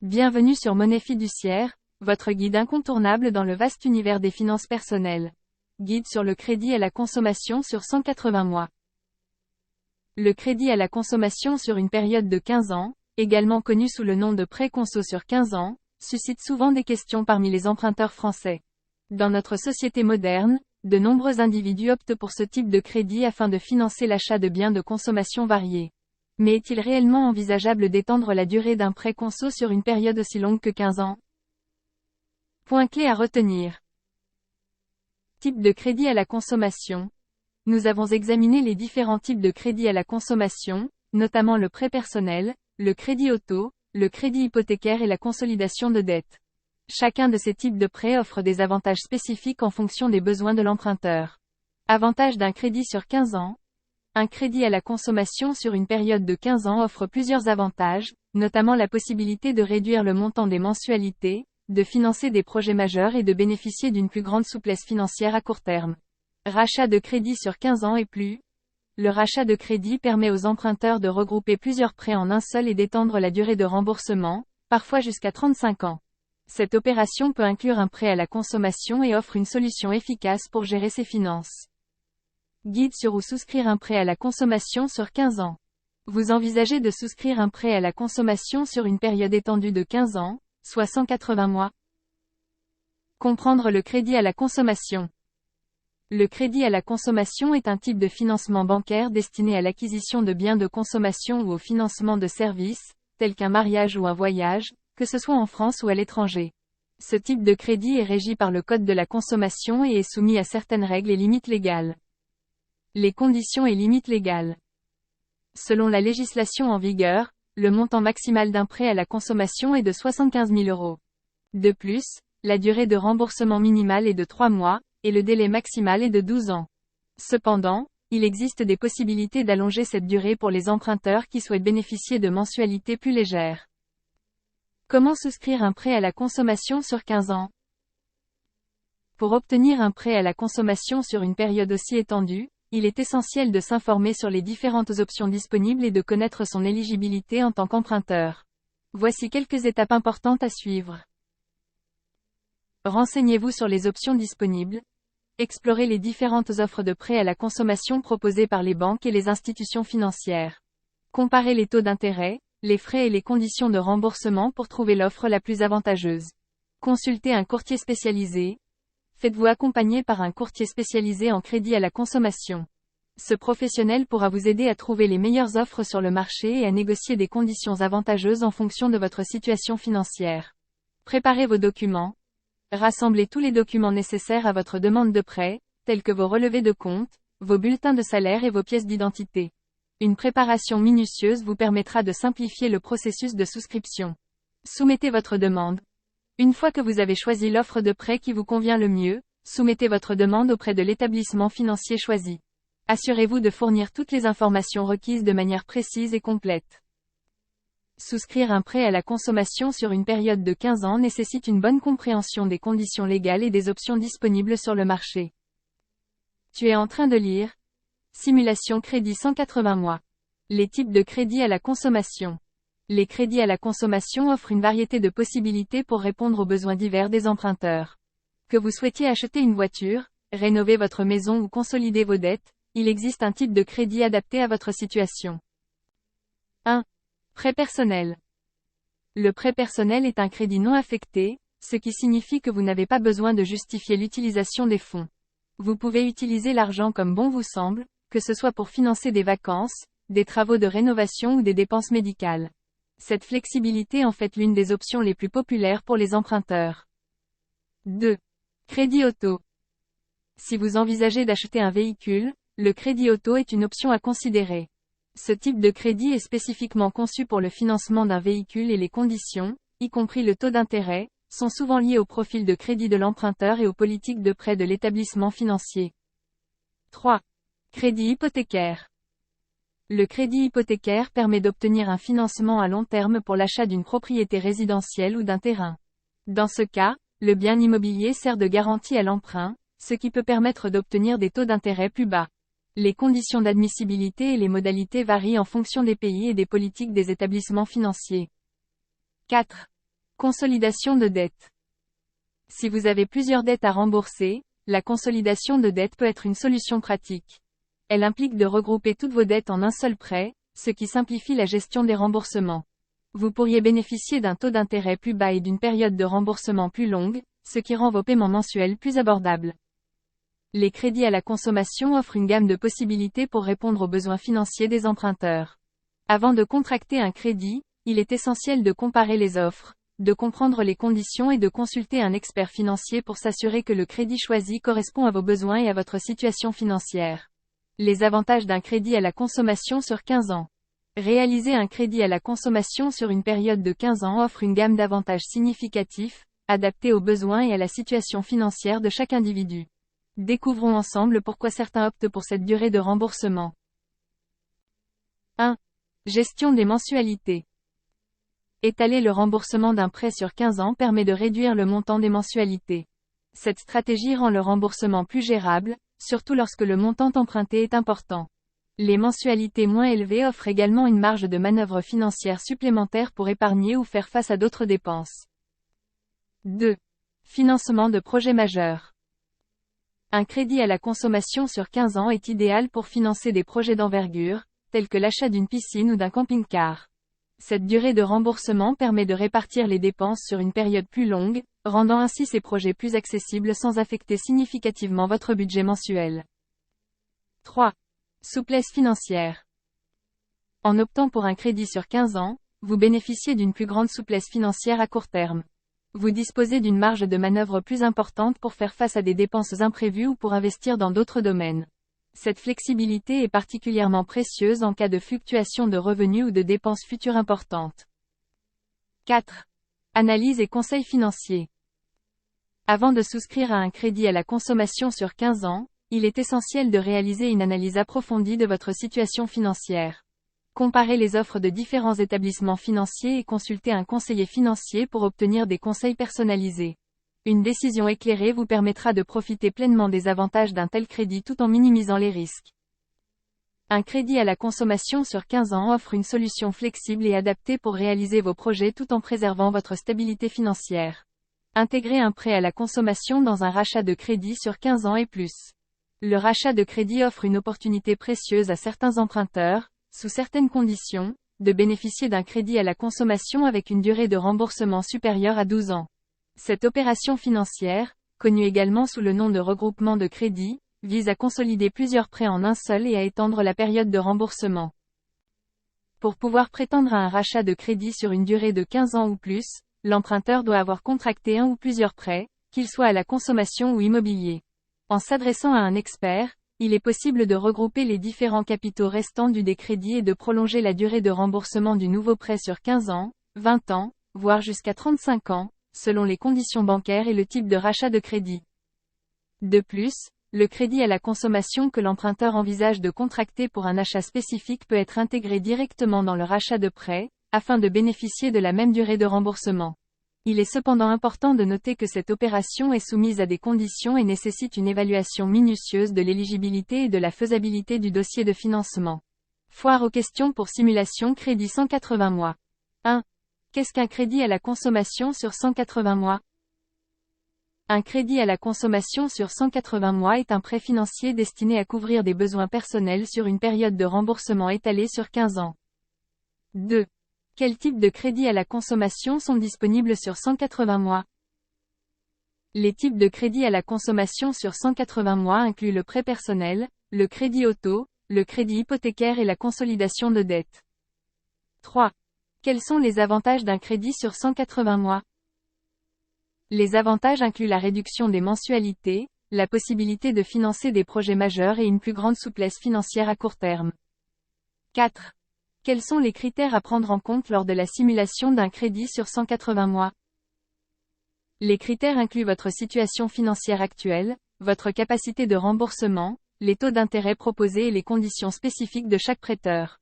Bienvenue sur Monnaie Fiduciaire, votre guide incontournable dans le vaste univers des finances personnelles. Guide sur le crédit à la consommation sur 180 mois. Le crédit à la consommation sur une période de 15 ans, également connu sous le nom de prêt conso sur 15 ans, suscite souvent des questions parmi les emprunteurs français. Dans notre société moderne, de nombreux individus optent pour ce type de crédit afin de financer l'achat de biens de consommation variés. Mais est-il réellement envisageable d'étendre la durée d'un prêt conso sur une période aussi longue que 15 ans? Point clé à retenir. Type de crédit à la consommation. Nous avons examiné les différents types de crédit à la consommation, notamment le prêt personnel, le crédit auto, le crédit hypothécaire et la consolidation de dettes. Chacun de ces types de prêts offre des avantages spécifiques en fonction des besoins de l'emprunteur. Avantage d'un crédit sur 15 ans. Un crédit à la consommation sur une période de 15 ans offre plusieurs avantages, notamment la possibilité de réduire le montant des mensualités, de financer des projets majeurs et de bénéficier d'une plus grande souplesse financière à court terme. Rachat de crédit sur 15 ans et plus. Le rachat de crédit permet aux emprunteurs de regrouper plusieurs prêts en un seul et d'étendre la durée de remboursement, parfois jusqu'à 35 ans. Cette opération peut inclure un prêt à la consommation et offre une solution efficace pour gérer ses finances. Guide sur où souscrire un prêt à la consommation sur 15 ans. Vous envisagez de souscrire un prêt à la consommation sur une période étendue de 15 ans, soit 180 mois. Comprendre le crédit à la consommation. Le crédit à la consommation est un type de financement bancaire destiné à l'acquisition de biens de consommation ou au financement de services, tels qu'un mariage ou un voyage, que ce soit en France ou à l'étranger. Ce type de crédit est régi par le Code de la consommation et est soumis à certaines règles et limites légales. Les conditions et limites légales. Selon la législation en vigueur, le montant maximal d'un prêt à la consommation est de 75 000 €. De plus, la durée de remboursement minimale est de 3 mois, et le délai maximal est de 12 ans. Cependant, il existe des possibilités d'allonger cette durée pour les emprunteurs qui souhaitent bénéficier de mensualités plus légères. Comment souscrire un prêt à la consommation sur 15 ans? Pour obtenir un prêt à la consommation sur une période aussi étendue, il est essentiel de s'informer sur les différentes options disponibles et de connaître son éligibilité en tant qu'emprunteur. Voici quelques étapes importantes à suivre. Renseignez-vous sur les options disponibles. Explorez les différentes offres de prêt à la consommation proposées par les banques et les institutions financières. Comparez les taux d'intérêt, les frais et les conditions de remboursement pour trouver l'offre la plus avantageuse. Consultez un courtier spécialisé. Faites-vous accompagner par un courtier spécialisé en crédit à la consommation. Ce professionnel pourra vous aider à trouver les meilleures offres sur le marché et à négocier des conditions avantageuses en fonction de votre situation financière. Préparez vos documents. Rassemblez tous les documents nécessaires à votre demande de prêt, tels que vos relevés de compte, vos bulletins de salaire et vos pièces d'identité. Une préparation minutieuse vous permettra de simplifier le processus de souscription. Soumettez votre demande. Une fois que vous avez choisi l'offre de prêt qui vous convient le mieux, soumettez votre demande auprès de l'établissement financier choisi. Assurez-vous de fournir toutes les informations requises de manière précise et complète. Souscrire un prêt à la consommation sur une période de 15 ans nécessite une bonne compréhension des conditions légales et des options disponibles sur le marché. Tu es en train de lire Simulation crédit 180 mois. Les types de crédit à la consommation. Les crédits à la consommation offrent une variété de possibilités pour répondre aux besoins divers des emprunteurs. Que vous souhaitiez acheter une voiture, rénover votre maison ou consolider vos dettes, il existe un type de crédit adapté à votre situation. 1. Prêt personnel. Le prêt personnel est un crédit non affecté, ce qui signifie que vous n'avez pas besoin de justifier l'utilisation des fonds. Vous pouvez utiliser l'argent comme bon vous semble, que ce soit pour financer des vacances, des travaux de rénovation ou des dépenses médicales. Cette flexibilité en fait l'une des options les plus populaires pour les emprunteurs. 2. Crédit auto. Si vous envisagez d'acheter un véhicule, le crédit auto est une option à considérer. Ce type de crédit est spécifiquement conçu pour le financement d'un véhicule et les conditions, y compris le taux d'intérêt, sont souvent liées au profil de crédit de l'emprunteur et aux politiques de prêt de l'établissement financier. 3. Crédit hypothécaire. Le crédit hypothécaire permet d'obtenir un financement à long terme pour l'achat d'une propriété résidentielle ou d'un terrain. Dans ce cas, le bien immobilier sert de garantie à l'emprunt, ce qui peut permettre d'obtenir des taux d'intérêt plus bas. Les conditions d'admissibilité et les modalités varient en fonction des pays et des politiques des établissements financiers. 4. Consolidation de dette. Si vous avez plusieurs dettes à rembourser, la consolidation de dette peut être une solution pratique. Elle implique de regrouper toutes vos dettes en un seul prêt, ce qui simplifie la gestion des remboursements. Vous pourriez bénéficier d'un taux d'intérêt plus bas et d'une période de remboursement plus longue, ce qui rend vos paiements mensuels plus abordables. Les crédits à la consommation offrent une gamme de possibilités pour répondre aux besoins financiers des emprunteurs. Avant de contracter un crédit, il est essentiel de comparer les offres, de comprendre les conditions et de consulter un expert financier pour s'assurer que le crédit choisi correspond à vos besoins et à votre situation financière. Les avantages d'un crédit à la consommation sur 15 ans. Réaliser un crédit à la consommation sur une période de 15 ans offre une gamme d'avantages significatifs, adaptés aux besoins et à la situation financière de chaque individu. Découvrons ensemble pourquoi certains optent pour cette durée de remboursement. 1. Gestion des mensualités. Étaler le remboursement d'un prêt sur 15 ans permet de réduire le montant des mensualités. Cette stratégie rend le remboursement plus gérable, surtout lorsque le montant emprunté est important. Les mensualités moins élevées offrent également une marge de manœuvre financière supplémentaire pour épargner ou faire face à d'autres dépenses. 2. Financement de projets majeurs. Un crédit à la consommation sur 15 ans est idéal pour financer des projets d'envergure, tels que l'achat d'une piscine ou d'un camping-car. Cette durée de remboursement permet de répartir les dépenses sur une période plus longue, rendant ainsi ces projets plus accessibles sans affecter significativement votre budget mensuel. 3. Souplesse financière. En optant pour un crédit sur 15 ans, vous bénéficiez d'une plus grande souplesse financière à court terme. Vous disposez d'une marge de manœuvre plus importante pour faire face à des dépenses imprévues ou pour investir dans d'autres domaines. Cette flexibilité est particulièrement précieuse en cas de fluctuation de revenus ou de dépenses futures importantes. 4. Analyse et conseils financiers. Avant de souscrire à un crédit à la consommation sur 15 ans, il est essentiel de réaliser une analyse approfondie de votre situation financière. Comparez les offres de différents établissements financiers et consultez un conseiller financier pour obtenir des conseils personnalisés. Une décision éclairée vous permettra de profiter pleinement des avantages d'un tel crédit tout en minimisant les risques. Un crédit à la consommation sur 15 ans offre une solution flexible et adaptée pour réaliser vos projets tout en préservant votre stabilité financière. Intégrez un prêt à la consommation dans un rachat de crédit sur 15 ans et plus. Le rachat de crédit offre une opportunité précieuse à certains emprunteurs, sous certaines conditions, de bénéficier d'un crédit à la consommation avec une durée de remboursement supérieure à 12 ans. Cette opération financière, connue également sous le nom de regroupement de crédit, vise à consolider plusieurs prêts en un seul et à étendre la période de remboursement. Pour pouvoir prétendre à un rachat de crédit sur une durée de 15 ans ou plus, l'emprunteur doit avoir contracté un ou plusieurs prêts, qu'ils soient à la consommation ou immobiliers. En s'adressant à un expert, il est possible de regrouper les différents capitaux restants du décrédit et de prolonger la durée de remboursement du nouveau prêt sur 15 ans, 20 ans, voire jusqu'à 35 ans, selon les conditions bancaires et le type de rachat de crédit. De plus, le crédit à la consommation que l'emprunteur envisage de contracter pour un achat spécifique peut être intégré directement dans le rachat de prêt, afin de bénéficier de la même durée de remboursement. Il est cependant important de noter que cette opération est soumise à des conditions et nécessite une évaluation minutieuse de l'éligibilité et de la faisabilité du dossier de financement. Foire aux questions pour simulation crédit 180 mois. 1. Qu'est-ce qu'un crédit à la consommation sur 180 mois? Un crédit à la consommation sur 180 mois est un prêt financier destiné à couvrir des besoins personnels sur une période de remboursement étalée sur 15 ans. 2. Quels types de crédits à la consommation sont disponibles sur 180 mois? Les types de crédits à la consommation sur 180 mois incluent le prêt personnel, le crédit auto, le crédit hypothécaire et la consolidation de dette. 3. Quels sont les avantages d'un crédit sur 180 mois? Les avantages incluent la réduction des mensualités, la possibilité de financer des projets majeurs et une plus grande souplesse financière à court terme. 4. Quels sont les critères à prendre en compte lors de la simulation d'un crédit sur 180 mois? Les critères incluent votre situation financière actuelle, votre capacité de remboursement, les taux d'intérêt proposés et les conditions spécifiques de chaque prêteur.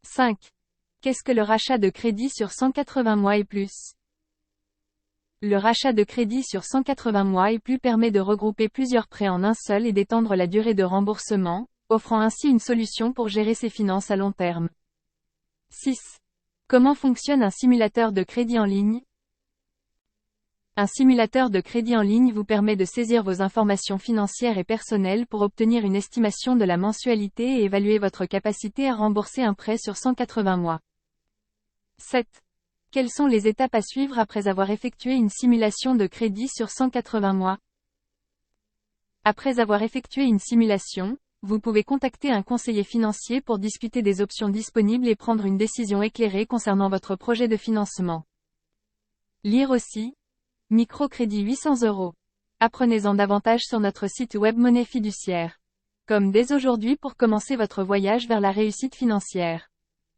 5. Qu'est-ce que le rachat de crédit sur 180 mois et plus? Le rachat de crédit sur 180 mois et plus permet de regrouper plusieurs prêts en un seul et d'étendre la durée de remboursement, offrant ainsi une solution pour gérer ses finances à long terme. 6. Comment fonctionne un simulateur de crédit en ligne? Un simulateur de crédit en ligne vous permet de saisir vos informations financières et personnelles pour obtenir une estimation de la mensualité et évaluer votre capacité à rembourser un prêt sur 180 mois. 7. Quelles sont les étapes à suivre après avoir effectué une simulation de crédit sur 180 mois? Après avoir effectué une simulation, vous pouvez contacter un conseiller financier pour discuter des options disponibles et prendre une décision éclairée concernant votre projet de financement. Lire aussi. Microcrédit 800 €. Apprenez-en davantage sur notre site web Monnaie Fiduciaire. Comme dès aujourd'hui pour commencer votre voyage vers la réussite financière.